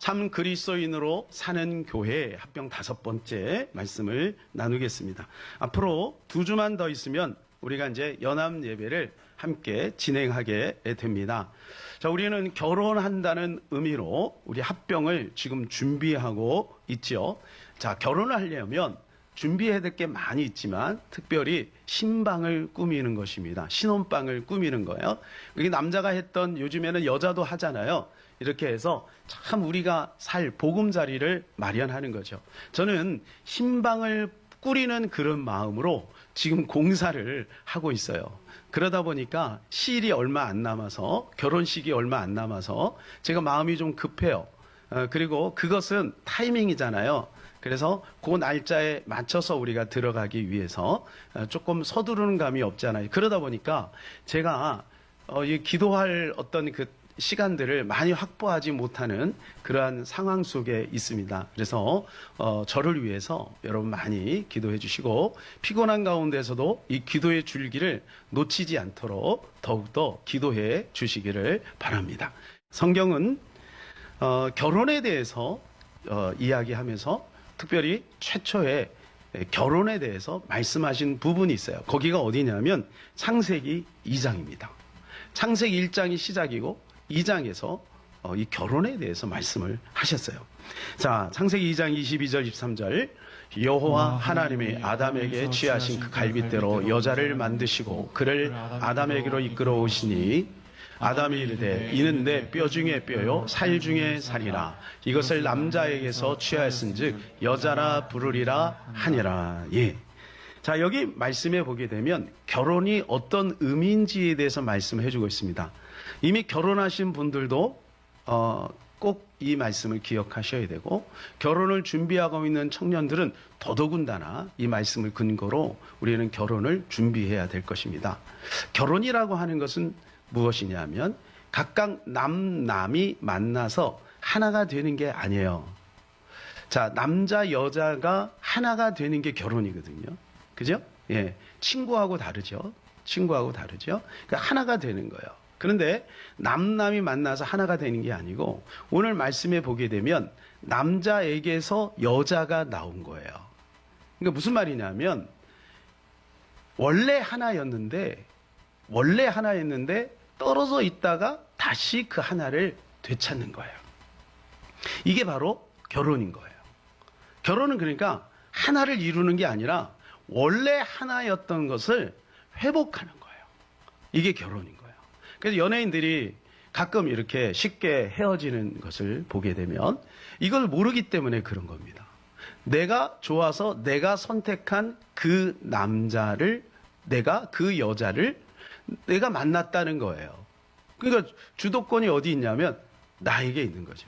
참 그리스도인으로 사는 교회 합병 5번째 말씀을 나누겠습니다. 앞으로 2주만 더 있으면 우리가 이제 연합 예배를 함께 진행하게 됩니다. 자, 우리는 결혼한다는 의미로 우리 합병을 지금 준비하고 있죠. 자, 결혼을 하려면 준비해야 될 게 많이 있지만 특별히 신방을 꾸미는 것입니다. 신혼방을 꾸미는 거예요. 이게 남자가 했던, 요즘에는 여자도 하잖아요. 이렇게 해서 참 우리가 살 보금자리를 마련하는 거죠. 저는 신방을 꾸리는 그런 마음으로 지금 공사를 하고 있어요. 그러다 보니까 시일이 얼마 안 남아서, 결혼식이 얼마 안 남아서 제가 마음이 좀 급해요. 그리고 그것은 타이밍이잖아요. 그래서 그 날짜에 맞춰서 우리가 들어가기 위해서 조금 서두르는 감이 없잖아요. 그러다 보니까 제가 기도할 어떤 그 시간들을 많이 확보하지 못하는 그러한 상황 속에 있습니다. 그래서 저를 위해서 여러분 많이 기도해 주시고, 피곤한 가운데서도 이 기도의 줄기를 놓치지 않도록 더욱더 기도해 주시기를 바랍니다. 성경은 결혼에 대해서 이야기하면서 특별히 최초의 결혼에 대해서 말씀하신 부분이 있어요. 거기가 어디냐면 창세기 2장입니다. 창세기 1장이 시작이고 2장에서 이 결혼에 대해서 말씀을 하셨어요. 자, 창세기 2장 22절 23절. 여호와 하나님이 아담에게 취하신 그 갈빗대로 여자를 만드시고 그를 아담에게로 이끌어 오시니, 아담이 이르되 이는 내 뼈 중에 뼈요 살 중에 살이라. 이것을 남자에게서 취하였은즉 여자라 부르리라 하니라. 예. 자, 여기 말씀해 보게 되면 결혼이 어떤 의미인지에 대해서 말씀해 주고 있습니다. 이미 결혼하신 분들도 꼭 이 말씀을 기억하셔야 되고, 결혼을 준비하고 있는 청년들은 더더군다나 이 말씀을 근거로 우리는 결혼을 준비해야 될 것입니다. 결혼이라고 하는 것은 무엇이냐면 각각 남이 만나서 하나가 되는 게 아니에요. 자, 남자 여자가 하나가 되는 게 결혼이거든요. 그죠? 예. 친구하고 다르죠. 친구하고 다르죠. 그러니까 하나가 되는 거예요. 그런데 남이 만나서 하나가 되는 게 아니고, 오늘 말씀에 보게 되면 남자에게서 여자가 나온 거예요. 그러니까 무슨 말이냐면 원래 하나였는데 떨어져 있다가 다시 그 하나를 되찾는 거예요. 이게 바로 결혼인 거예요. 결혼은 그러니까 하나를 이루는 게 아니라 원래 하나였던 것을 회복하는 거예요. 이게 결혼인 거예요. 그래서 연예인들이 가끔 이렇게 쉽게 헤어지는 것을 보게 되면 이걸 모르기 때문에 그런 겁니다. 내가 좋아서 내가 선택한 그 남자를, 그 여자를 내가 만났다는 거예요. 그러니까 주도권이 어디 있냐면 나에게 있는 거죠.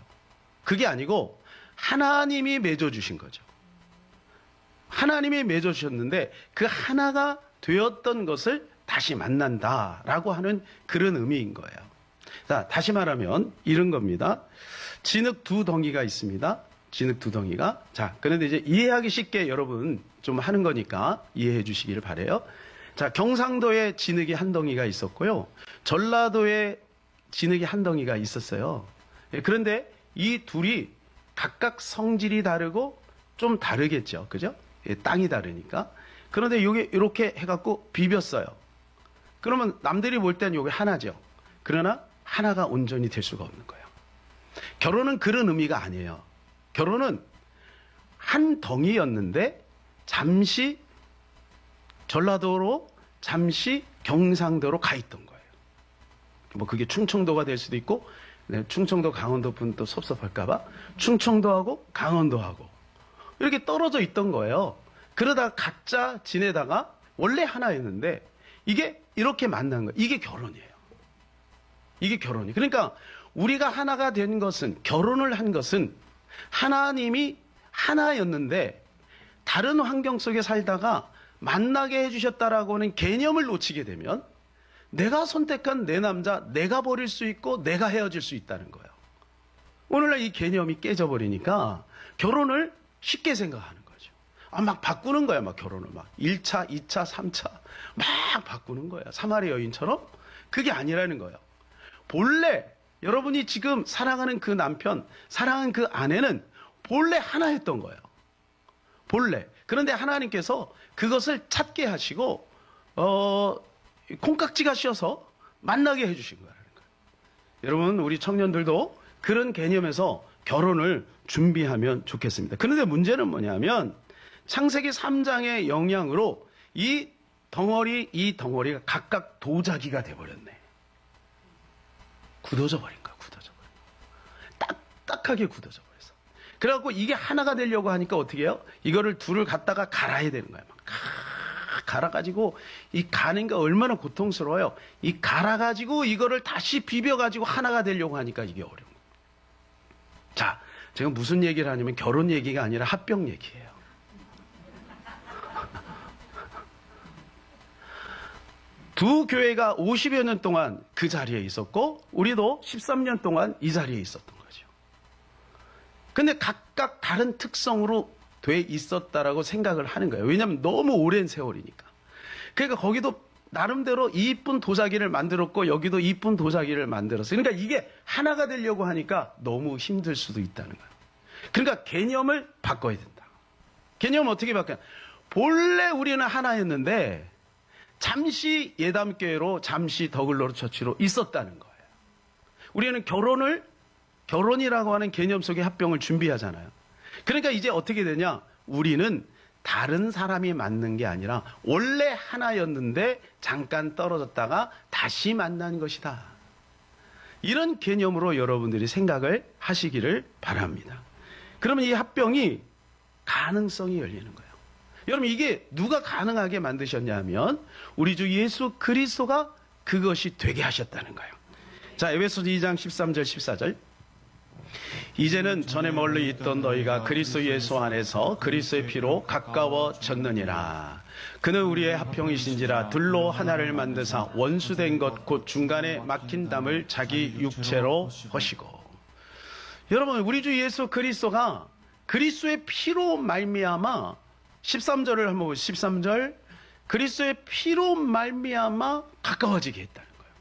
그게 아니고 하나님이 맺어주신 거죠. 하나님이 맺어주셨는데 그 하나가 되었던 것을 다시 만난다라고 하는 그런 의미인 거예요. 자, 다시 말하면 이런 겁니다. 진흙 2덩이가 있습니다. 진흙 2덩이가. 자, 그런데 이제 이해하기 쉽게 여러분 좀 하는 거니까 이해해 주시기를 바라요. 자, 경상도에 진흙이 1덩이가 있었고요. 전라도에 진흙이 1덩이가 있었어요. 그런데 이 둘이 각각 성질이 다르고 좀 다르겠죠. 그죠? 땅이 다르니까. 그런데 이게 이렇게 해갖고 비볐어요. 그러면 남들이 볼 땐 이게 하나죠. 그러나 하나가 온전히 될 수가 없는 거예요. 결혼은 그런 의미가 아니에요. 결혼은 한 덩이였는데 잠시 전라도로, 잠시 경상도로 가 있던 거예요. 뭐 그게 충청도가 될 수도 있고, 충청도 강원도 분 또 섭섭할까봐 충청도하고 강원도하고 이렇게 떨어져 있던 거예요. 그러다 각자 지내다가 원래 하나였는데 이게 이렇게 만난 거예요. 이게 결혼이에요. 이게 결혼이. 그러니까 우리가 하나가 된 것은, 결혼을 한 것은 하나님이 하나였는데 다른 환경 속에 살다가 만나게 해주셨다라고 하는 개념을 놓치게 되면 내가 선택한 내 남자, 내가 버릴 수 있고 내가 헤어질 수 있다는 거예요. 오늘날 이 개념이 깨져버리니까 결혼을 쉽게 생각하는 거죠. 막 바꾸는 거야, 막 결혼을 막 1차, 2차, 3차 막 바꾸는 거야. 사마리 여인처럼. 그게 아니라는 거예요. 본래 여러분이 지금 사랑하는 그 남편, 사랑하는 그 아내는 본래 하나였던 거예요. 본래. 그런데 하나님께서 그것을 찾게 하시고 콩깍지가 씌어서 만나게 해주신 거라는 거예요. 여러분, 우리 청년들도 그런 개념에서 결혼을 준비하면 좋겠습니다. 그런데 문제는 뭐냐면 창세기 3장의 영향으로 이 덩어리가 각각 도자기가 돼버렸네. 굳어져 버린 거야. 딱딱하게 굳어져 버렸어. 그래갖고 이게 하나가 되려고 하니까 어떻게 해요? 이거를 둘을 갖다가 갈아야 되는 거야. 막 갈아가지고 이 가는 게 얼마나 고통스러워요. 이 갈아가지고 이거를 다시 비벼가지고 하나가 되려고 하니까 이게 어려운 거예요. 자, 제가 무슨 얘기를 하냐면 결혼 얘기가 아니라 합병 얘기예요. 두 교회가 50여 년 동안 그 자리에 있었고 우리도 13년 동안 이 자리에 있었던 거죠. 근데 각각 다른 특성으로 돼 있었다라고 생각을 하는 거예요. 왜냐하면 너무 오랜 세월이니까. 그러니까 거기도 나름대로 이쁜 도자기를 만들었고 여기도 이쁜 도자기를 만들었어요. 그러니까 이게 하나가 되려고 하니까 너무 힘들 수도 있다는 거예요. 그러니까 개념을 바꿔야 된다. 개념을 어떻게 바꿔야? 본래 우리는 하나였는데 잠시 예담교회로 잠시 더글로리 처치로 있었다는 거예요. 우리는 결혼이라고 하는 개념 속에 합병을 준비하잖아요. 그러니까 이제 어떻게 되냐? 우리는 다른 사람이 맞는 게 아니라 원래 하나였는데 잠깐 떨어졌다가 다시 만난 것이다. 이런 개념으로 여러분들이 생각을 하시기를 바랍니다. 그러면 이 합병이 가능성이 열리는 거예요. 여러분, 이게 누가 가능하게 만드셨냐면 우리 주 예수 그리스도가 그것이 되게 하셨다는 거예요. 자, 에베소서 2장 13절 14절. 이제는 전에 멀리 있던 너희가 그리스도 예수 안에서 그리스도의 피로 가까워졌느니라. 그는 우리의 합병이신지라 들로 하나를 만드사 원수된 것 곧 중간에 막힌 담을 자기 육체로 허시고. 여러분, 우리 주 예수 그리스도가 그리스도의 피로 말미암아 13절을 한번 보세요. 13절. 그리스도의 피로 말미암아 가까워지게 했다는 거예요.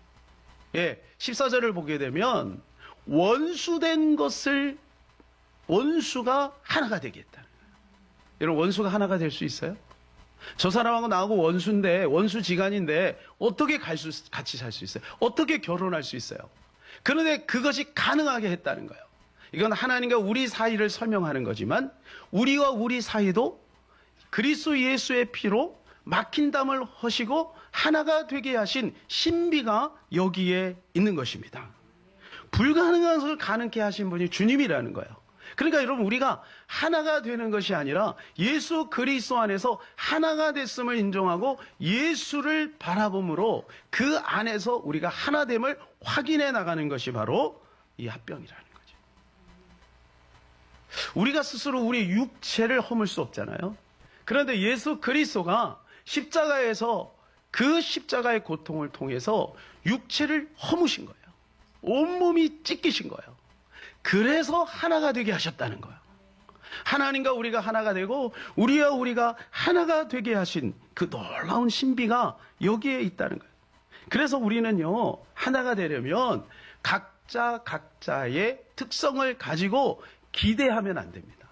예, 14절을 보게 되면 원수된 것을 원수가 하나가 되게 했다는 거예요. 여러분, 원수가 하나가 될 수 있어요? 저 사람하고 나하고 원수인데, 원수지간인데 어떻게 같이 살 수 있어요? 어떻게 결혼할 수 있어요? 그런데 그것이 가능하게 했다는 거예요. 이건 하나님과 우리 사이를 설명하는 거지만 우리와 우리 사이도 그리스도 예수의 피로 막힌 담을 허시고 하나가 되게 하신 신비가 여기에 있는 것입니다. 불가능한 것을 가능케 하신 분이 주님이라는 거예요. 그러니까 여러분, 우리가 하나가 되는 것이 아니라 예수 그리스도 안에서 하나가 됐음을 인정하고 예수를 바라봄으로 그 안에서 우리가 하나됨을 확인해 나가는 것이 바로 이 합병이라는 거죠. 우리가 스스로 우리 육체를 허물 수 없잖아요. 그런데 예수 그리스도가 십자가에서 그 십자가의 고통을 통해서 육체를 허무신 거예요. 온몸이 찢기신 거예요. 그래서 하나가 되게 하셨다는 거예요. 하나님과 우리가 하나가 되고 우리와 우리가 하나가 되게 하신 그 놀라운 신비가 여기에 있다는 거예요. 그래서 우리는요, 하나가 되려면 각자의 특성을 가지고 기대하면 안 됩니다.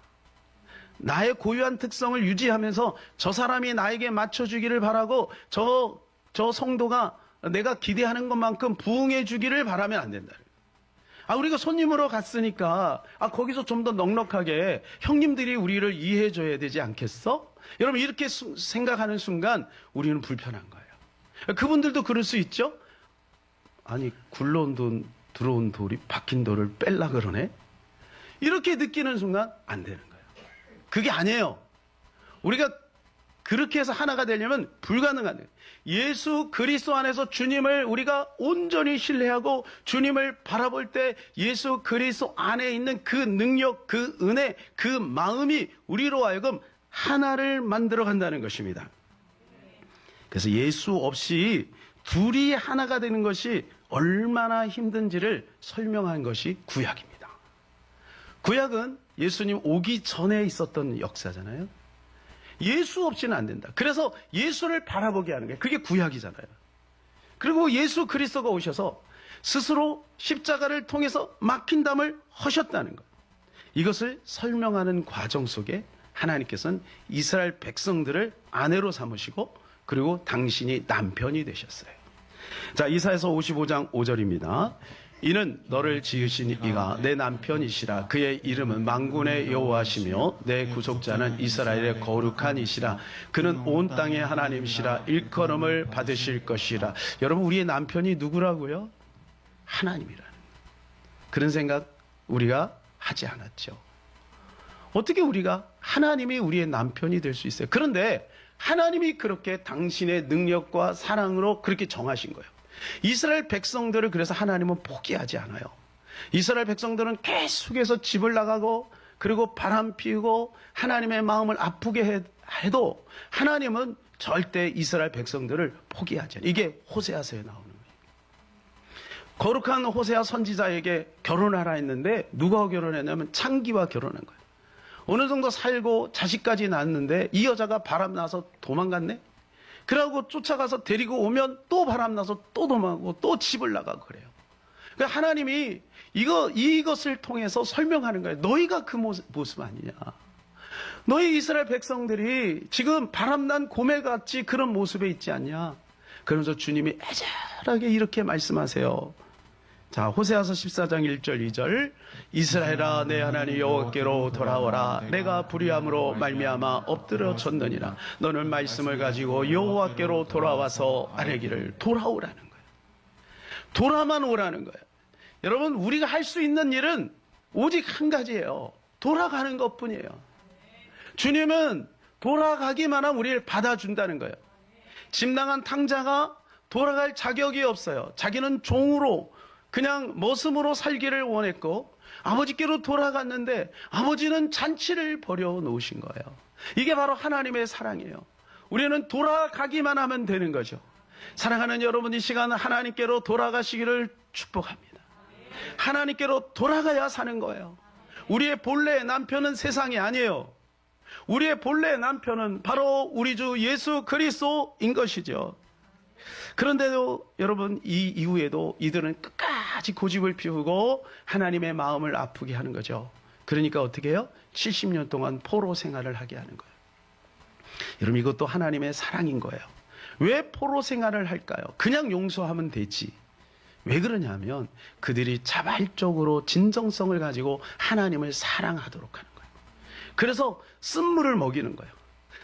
나의 고유한 특성을 유지하면서 저 사람이 나에게 맞춰주기를 바라고 저 성도가 내가 기대하는 것만큼 부응해 주기를 바라면 안 된다. 우리가 손님으로 갔으니까 거기서 좀 더 넉넉하게 형님들이 우리를 이해해 줘야 되지 않겠어? 여러분, 이렇게 생각하는 순간 우리는 불편한 거예요. 그분들도 그럴 수 있죠? 아니, 굴러온 돈, 들어온 돌이 박힌 돌을 뺄라 그러네? 이렇게 느끼는 순간 안 되는 거예요. 그게 아니에요. 우리가 그렇게 해서 하나가 되려면 불가능한 거예요. 예수 그리스도 안에서 주님을 우리가 온전히 신뢰하고 주님을 바라볼 때 예수 그리스도 안에 있는 그 능력, 그 은혜, 그 마음이 우리로 하여금 하나를 만들어 간다는 것입니다. 그래서 예수 없이 둘이 하나가 되는 것이 얼마나 힘든지를 설명한 것이 구약입니다. 구약은 예수님 오기 전에 있었던 역사잖아요. 예수 없이는 안 된다. 그래서 예수를 바라보게 하는 게 그게 구약이잖아요. 그리고 예수 그리스도가 오셔서 스스로 십자가를 통해서 막힌 담을 허셨다는 것. 이것을 설명하는 과정 속에 하나님께서는 이스라엘 백성들을 아내로 삼으시고 그리고 당신이 남편이 되셨어요. 자, 이사야서 55장 5절입니다. 이는 너를 지으신 이가 내 남편이시라. 그의 이름은 만군의 여호와시며 내 구속자는 이스라엘의 거룩한 이시라. 그는 온 땅의 하나님이시라. 일컬음을 받으실 것이라. 여러분, 우리의 남편이 누구라고요? 하나님이라는 그런 생각 우리가 하지 않았죠. 어떻게 우리가 하나님이 우리의 남편이 될 수 있어요? 그런데 하나님이 그렇게 당신의 능력과 사랑으로 그렇게 정하신 거예요. 이스라엘 백성들을 그래서 하나님은 포기하지 않아요. 이스라엘 백성들은 계속해서 집을 나가고 그리고 바람 피우고 하나님의 마음을 아프게 해도 하나님은 절대 이스라엘 백성들을 포기하지 않아요. 이게 호세아서에 나오는 거예요. 거룩한 호세아 선지자에게 결혼하라 했는데 누가 결혼했냐면 창기와 결혼한 거예요. 어느 정도 살고 자식까지 낳았는데 이 여자가 바람나서 도망갔네? 그러고 쫓아가서 데리고 오면 또 바람나서 또 도망가고 또 집을 나가고 그래요. 그러니까 하나님이 이것을 통해서 설명하는 거예요. 너희가 그 모습 아니냐. 너희 이스라엘 백성들이 지금 바람난 고매같이 그런 모습에 있지 않냐. 그러면서 주님이 애절하게 이렇게 말씀하세요. 자, 호세아서 14장 1절 2절. 이스라엘아 내 하나님 여호와께로 돌아오라. 내가 불의함으로 말미암아 엎드려졌느니라. 너는 말씀을 가지고 여호와께로 돌아와서 아뢰기를. 돌아오라는 거예요. 돌아만 오라는 거예요. 여러분, 우리가 할 수 있는 일은 오직 한 가지예요. 돌아가는 것뿐이에요. 주님은 돌아가기만 하면 우리를 받아준다는 거예요. 짐당한 탕자가 돌아갈 자격이 없어요. 자기는 종으로 그냥 머슴으로 살기를 원했고 아버지께로 돌아갔는데 아버지는 잔치를 벌여놓으신 거예요. 이게 바로 하나님의 사랑이에요. 우리는 돌아가기만 하면 되는 거죠. 사랑하는 여러분, 이 시간 하나님께로 돌아가시기를 축복합니다. 하나님께로 돌아가야 사는 거예요. 우리의 본래 남편은 세상이 아니에요. 우리의 본래 남편은 바로 우리 주 예수 그리스도인 것이죠. 그런데도 여러분, 이 이후에도 이들은 끝까지 고집을 피우고 하나님의 마음을 아프게 하는 거죠. 그러니까 어떻게 해요? 70년 동안 포로 생활을 하게 하는 거예요. 여러분, 이것도 하나님의 사랑인 거예요. 왜 포로 생활을 할까요? 그냥 용서하면 되지. 왜 그러냐면 그들이 자발적으로 진정성을 가지고 하나님을 사랑하도록 하는 거예요. 그래서 쓴물을 먹이는 거예요.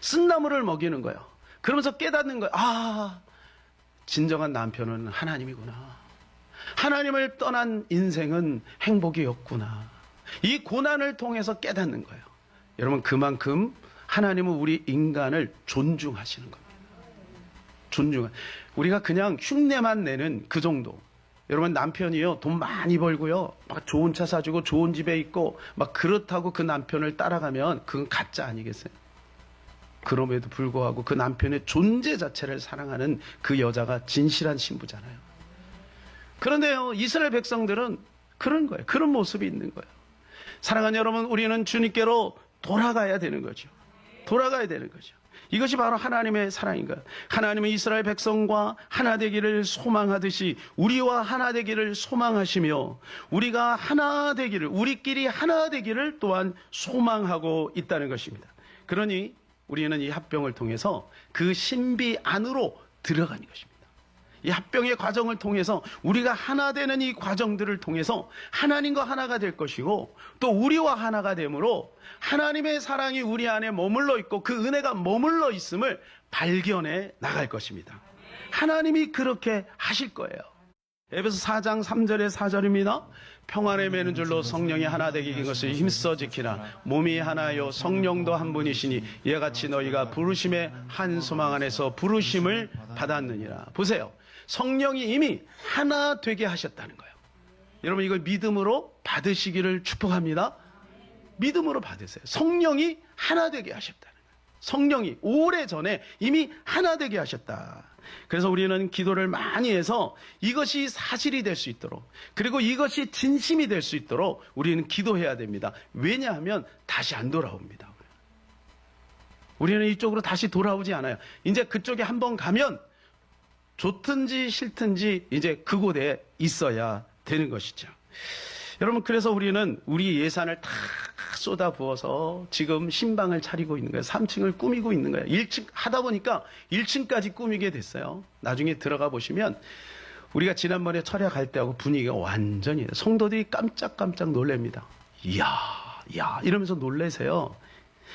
쓴나물을 먹이는 거예요. 그러면서 깨닫는 거예요. 아, 진정한 남편은 하나님이구나. 하나님을 떠난 인생은 행복이 없구나. 이 고난을 통해서 깨닫는 거예요. 여러분, 그만큼 하나님은 우리 인간을 존중하시는 겁니다. 우리가 그냥 흉내만 내는 그 정도. 여러분, 남편이요, 돈 많이 벌고요, 막 좋은 차 사주고 좋은 집에 있고 막 그렇다고 그 남편을 따라가면 그건 가짜 아니겠어요? 그럼에도 불구하고 그 남편의 존재 자체를 사랑하는 그 여자가 진실한 신부잖아요. 그런데요, 이스라엘 백성들은 그런 거예요. 그런 모습이 있는 거예요. 사랑하는 여러분, 우리는 주님께로 돌아가야 되는 거죠. 돌아가야 되는 거죠. 이것이 바로 하나님의 사랑인 거예요. 하나님은 이스라엘 백성과 하나 되기를 소망하듯이 우리와 하나 되기를 소망하시며 우리가 하나 되기를, 우리끼리 하나 되기를 또한 소망하고 있다는 것입니다. 그러니 우리는 이 합병을 통해서 그 신비 안으로 들어가는 것입니다. 이 합병의 과정을 통해서 우리가 하나 되는 이 과정들을 통해서 하나님과 하나가 될 것이고 또 우리와 하나가 되므로 하나님의 사랑이 우리 안에 머물러 있고 그 은혜가 머물러 있음을 발견해 나갈 것입니다. 하나님이 그렇게 하실 거예요. 에베소 4장 3절의 4절입니다. 평안에 매는 줄로 성령이 하나 되게 된 것을 힘써 지키라. 몸이 하나요 성령도 한 분이시니 이와 같이 너희가 부르심의 한 소망 안에서 부르심을 받았느니라. 보세요. 성령이 이미 하나 되게 하셨다는 거예요. 여러분, 이걸 믿음으로 받으시기를 축복합니다. 믿음으로 받으세요. 성령이 하나 되게 하셨다는 거예요. 성령이 오래전에 이미 하나 되게 하셨다. 그래서 우리는 기도를 많이 해서 이것이 사실이 될 수 있도록, 그리고 이것이 진심이 될 수 있도록 우리는 기도해야 됩니다. 왜냐하면 다시 안 돌아옵니다. 우리는 이쪽으로 다시 돌아오지 않아요. 이제 그쪽에 한번 가면 좋든지 싫든지 이제 그곳에 있어야 되는 것이죠. 여러분, 그래서 우리는 우리 예산을 다 쏟아 부어서 지금 신방을 차리고 있는 거예요. 3층을 꾸미고 있는 거예요. 1층 하다 보니까 1층까지 꾸미게 됐어요. 나중에 들어가 보시면 우리가 지난번에 철야갈 때하고 분위기가 완전히, 성도들이 깜짝깜짝 놀랍니다. 이야 이러면서 놀라세요.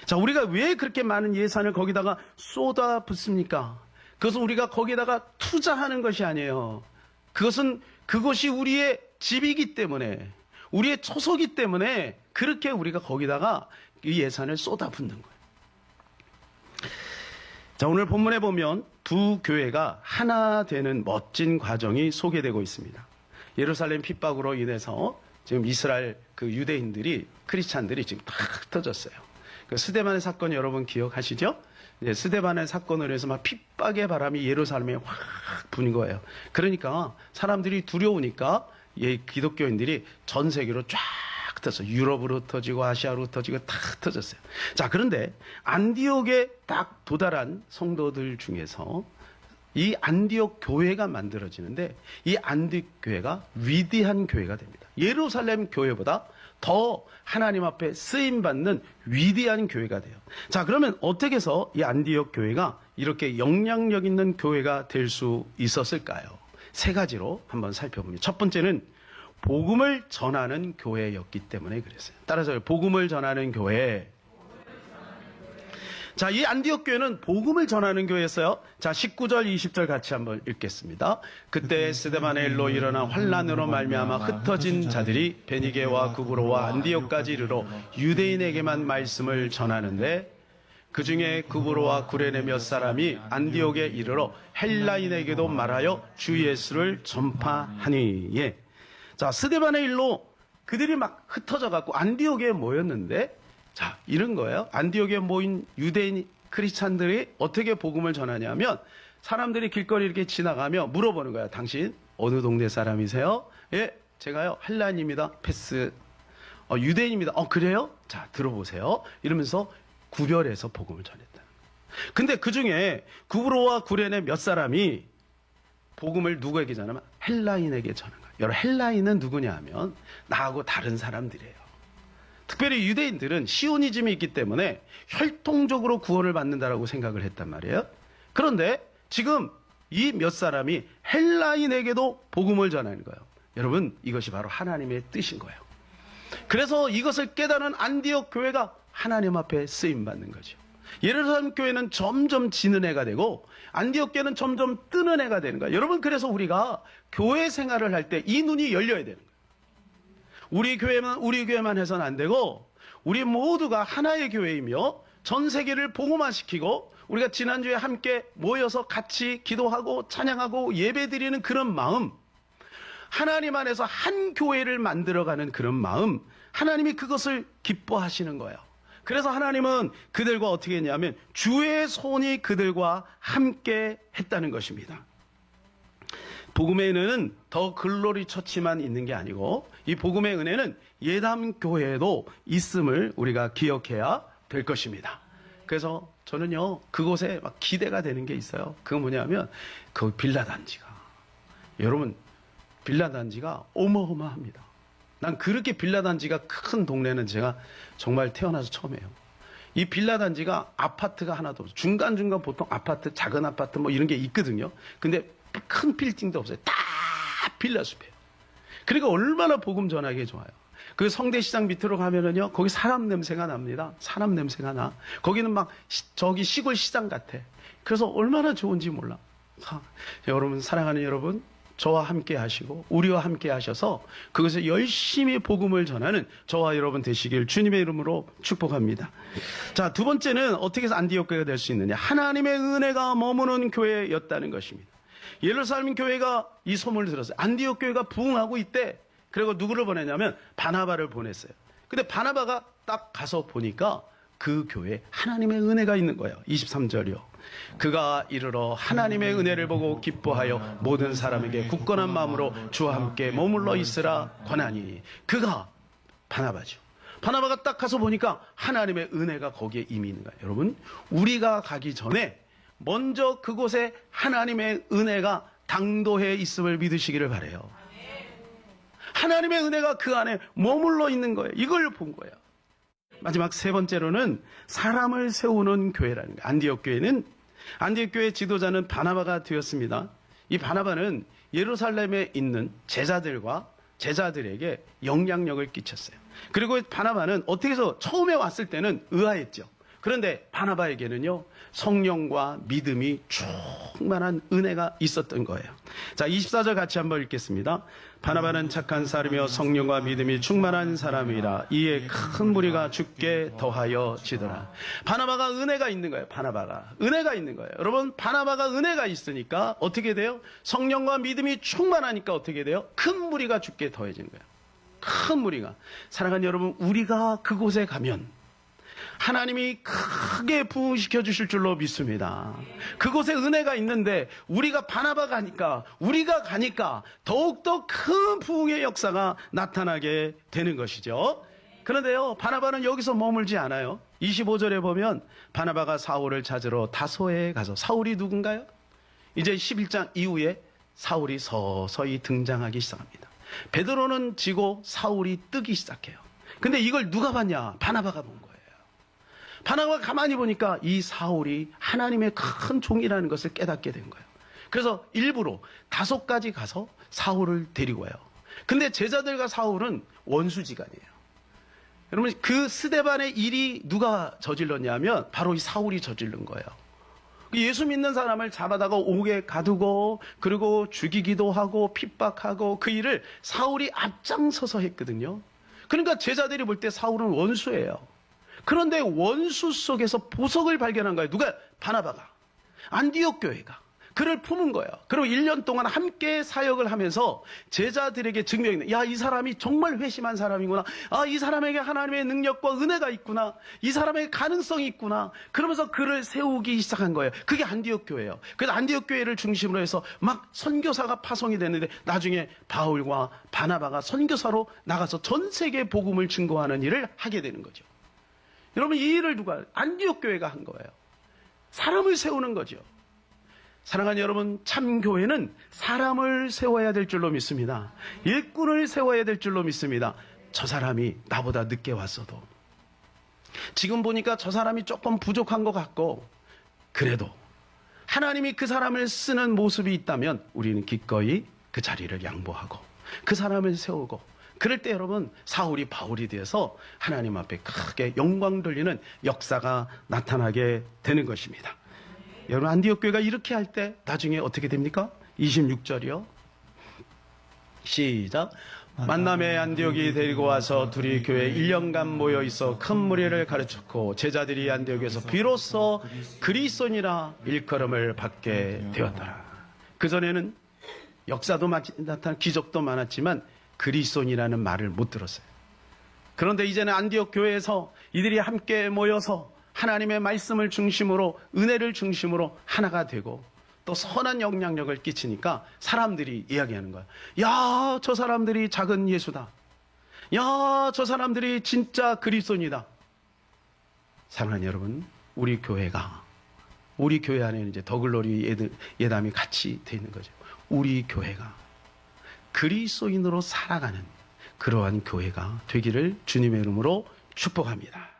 자, 우리가 왜 그렇게 많은 예산을 거기다가 쏟아 붓습니까? 그것은 우리가 거기다가 투자하는 것이 아니에요. 그것이 우리의 집이기 때문에, 우리의 처소기 때문에 그렇게 우리가 거기다가 이 예산을 쏟아붓는 거예요. 자, 오늘 본문에 보면 두 교회가 하나 되는 멋진 과정이 소개되고 있습니다. 예루살렘 핍박으로 인해서 지금 이스라엘 그 유대인들이, 크리스찬들이 지금 다 흩어졌어요. 그 스데반의 사건 여러분 기억하시죠? 스데반의 사건으로 해서 막 핍박의 바람이 예루살렘에 확 부는 거예요. 그러니까 사람들이 두려우니까 기독교인들이 전 세계로 쫙 흩어서 유럽으로 흩어지고 아시아로 흩어지고 다 흩어졌어요. 자, 그런데 안디옥에 딱 도달한 성도들 중에서 이 안디옥 교회가 만들어지는데, 이 안디옥 교회가 위대한 교회가 됩니다. 예루살렘 교회보다 더 하나님 앞에 쓰임받는 위대한 교회가 돼요. 자, 그러면 어떻게 해서 이 안디옥 교회가 이렇게 영향력 있는 교회가 될 수 있었을까요? 세 가지로 한번 살펴봅니다. 첫 번째는 복음을 전하는 교회였기 때문에 그랬어요. 따라서 복음을 전하는 교회. 자, 이 안디옥 교회는 복음을 전하는 교회였어요. 자, 19절 20절 같이 한번 읽겠습니다. 그때 스데반의 일로 일어난 환란으로 말미암아 흩어진 자들이 베니게와 구브로와 안디옥까지 이르러 유대인에게만 말씀을 전하는데, 그 중에 구브로와 구레네 몇 사람이 안디옥에 이르러 헬라인에게도 말하여 주 예수를 전파하니. 예. 자, 스데반의 일로 그들이 막 흩어져 갖고 안디옥에 모였는데, 자, 이런 거예요. 안디옥에 모인 유대인 크리스찬들이 어떻게 복음을 전하냐면, 사람들이 길거리 이렇게 지나가며 물어보는 거야. 당신 어느 동네 사람이세요? 예, 제가요 헬라인입니다. 패스. 유대인입니다. 그래요? 자, 들어보세요. 이러면서 구별해서 복음을 전했다. 근데 그 중에 구브로와 구레네 몇 사람이 복음을 누구에게 전하면 헬라인에게 전한 거예요. 여러분, 헬라인은 누구냐 하면 나하고 다른 사람들이에요. 특별히 유대인들은 시오니즘이 있기 때문에 혈통적으로 구원을 받는다라고 생각을 했단 말이에요. 그런데 지금 이 몇 사람이 헬라인에게도 복음을 전하는 거예요. 여러분, 이것이 바로 하나님의 뜻인 거예요. 그래서 이것을 깨달은 안디옥 교회가 하나님 앞에 쓰임받는 거죠. 예루살렘 교회는 점점 지는 애가 되고 안디옥 교회는 점점 뜨는 애가 되는 거예요. 여러분, 그래서 우리가 교회 생활을 할 때 이 눈이 열려야 되는 거예요. 우리 교회만 해서는 안 되고, 우리 모두가 하나의 교회이며 전 세계를 복음화시키고, 우리가 지난주에 함께 모여서 같이 기도하고 찬양하고 예배드리는 그런 마음, 하나님 안에서 한 교회를 만들어가는 그런 마음, 하나님이 그것을 기뻐하시는 거예요. 그래서 하나님은 그들과 어떻게 했냐면 주의 손이 그들과 함께 했다는 것입니다. 복음의 은혜는 더 글로리 처치만 있는 게 아니고, 이 복음의 은혜는 예담교회에도 있음을 우리가 기억해야 될 것입니다. 그래서 저는요, 그곳에 막 기대가 되는 게 있어요. 그건 뭐냐면 그 빌라단지가, 여러분, 빌라단지가 어마어마합니다. 난 그렇게 빌라단지가 큰 동네는 제가 정말 태어나서 처음이에요. 이 빌라단지가 아파트가 하나도 없어요. 중간중간 보통 아파트, 작은 아파트 뭐 이런 게 있거든요. 근데 큰 빌딩도 없어요. 다 빌라숲이에요. 그러니까 얼마나 복음 전하기 좋아요. 그 성대시장 밑으로 가면은요, 거기 사람 냄새가 납니다. 사람 냄새가 나. 거기는 막 저기 시골 시장 같아. 그래서 얼마나 좋은지 몰라. 여러분, 사랑하는 여러분, 저와 함께 하시고 우리와 함께 하셔서 그것에 열심히 복음을 전하는 저와 여러분 되시길 주님의 이름으로 축복합니다. 자, 두 번째는 어떻게 해서 안디옥 교회가 될 수 있느냐. 하나님의 은혜가 머무는 교회였다는 것입니다. 예루살렘 교회가 이 소문을 들었어요. 안디옥 교회가 부흥하고 있대. 그리고 누구를 보냈냐면 바나바를 보냈어요. 근데 바나바가 딱 가서 보니까 그 교회에 하나님의 은혜가 있는 거예요. 23절이요. 그가 이르러 하나님의 은혜를 보고 기뻐하여 모든 사람에게 굳건한 마음으로 주와 함께 머물러 있으라 권하니. 그가 바나바죠. 바나바가 딱 가서 보니까 하나님의 은혜가 거기에 이미 있는 거예요. 여러분, 우리가 가기 전에 먼저 그곳에 하나님의 은혜가 당도해 있음을 믿으시기를 바라요. 하나님의 은혜가 그 안에 머물러 있는 거예요. 이걸 본 거예요. 마지막 세 번째로는 사람을 세우는 교회라는 거예요. 안디옥 교회 지도자는 바나바가 되었습니다. 이 바나바는 예루살렘에 있는 제자들에게 영향력을 끼쳤어요. 그리고 바나바는 어떻게 해서 처음에 왔을 때는 의아했죠. 그런데 바나바에게는요, 성령과 믿음이 충만한 은혜가 있었던 거예요. 자, 24절 같이 한번 읽겠습니다. 바나바는 착한 사람이며 성령과 믿음이 충만한 사람이라 이에 큰 무리가 죽게 더하여 지더라. 바나바가 은혜가 있는 거예요. 바나바가 은혜가 있는 거예요. 여러분, 바나바가 은혜가 있으니까 어떻게 돼요? 성령과 믿음이 충만하니까 어떻게 돼요? 큰 무리가 죽게 더해지는 거예요. 큰 무리가. 사랑하는 여러분, 우리가 그곳에 가면 하나님이 크게 부흥시켜 주실 줄로 믿습니다. 그곳에 은혜가 있는데 우리가 우리가 가니까 더욱더 큰 부흥의 역사가 나타나게 되는 것이죠. 그런데요, 바나바는 여기서 머물지 않아요. 25절에 보면 바나바가 사울을 찾으러 다소에 가서, 사울이 누군가요? 이제 11장 이후에 사울이 서서히 등장하기 시작합니다. 베드로는 지고 사울이 뜨기 시작해요. 근데 이걸 누가 봤냐? 바나바가 본 거예요. 바나바가 가만히 보니까 이 사울이 하나님의 큰 종이라는 것을 깨닫게 된 거예요. 그래서 일부러 다소까지 가서 사울을 데리고 와요. 근데 제자들과 사울은 원수지간이에요. 여러분, 그 스데반의 일이 누가 저질렀냐면 바로 이 사울이 저지른 거예요. 예수 믿는 사람을 잡아다가 옥에 가두고 그리고 죽이기도 하고 핍박하고 그 일을 사울이 앞장서서 했거든요. 그러니까 제자들이 볼 때 사울은 원수예요. 그런데 원수 속에서 보석을 발견한 거예요. 누가? 바나바가. 안디옥 교회가. 그를 품은 거예요. 그리고 1년 동안 함께 사역을 하면서 제자들에게 증명했네. 야, 이 사람이 정말 회심한 사람이구나. 아, 이 사람에게 하나님의 능력과 은혜가 있구나. 이 사람에게 가능성이 있구나. 그러면서 그를 세우기 시작한 거예요. 그게 안디옥 교회예요. 그래서 안디옥 교회를 중심으로 해서 막 선교사가 파송이 됐는데 나중에 바울과 바나바가 선교사로 나가서 전 세계 복음을 증거하는 일을 하게 되는 거죠. 여러분, 이 일을 누가? 안디옥 교회가 한 거예요. 사람을 세우는 거죠. 사랑하는 여러분, 참 교회는 사람을 세워야 될 줄로 믿습니다. 일꾼을 세워야 될 줄로 믿습니다. 저 사람이 나보다 늦게 왔어도, 지금 보니까 저 사람이 조금 부족한 것 같고, 그래도 하나님이 그 사람을 쓰는 모습이 있다면 우리는 기꺼이 그 자리를 양보하고 그 사람을 세우고, 그럴 때 여러분, 사울이 바울이 되어서 하나님 앞에 크게 영광 돌리는 역사가 나타나게 되는 것입니다. 여러분, 안디옥 교회가 이렇게 할 때 나중에 어떻게 됩니까? 26절이요. 시작. 만남의 안디옥이 데리고 와서 둘이 교회에 1년간 모여 있어 큰 무리를 가르쳤고 제자들이 안디옥에서 비로소 그리스도니라 일컬음을 받게 되었더라. 그전에는 역사도 나타난 기적도 많았지만 그리스도인이라는 말을 못 들었어요. 그런데 이제는 안디옥 교회에서 이들이 함께 모여서 하나님의 말씀을 중심으로, 은혜를 중심으로 하나가 되고 또 선한 영향력을 끼치니까 사람들이 이야기하는 거야. 야, 저 사람들이 작은 예수다. 야, 저 사람들이 진짜 그리스도인이다. 사랑하는 여러분, 우리 교회 안에는 이제 더글로리 예담이 같이 돼 있는 거죠. 우리 교회가 그리스도인으로 살아가는 그러한 교회가 되기를 주님의 이름으로 축복합니다.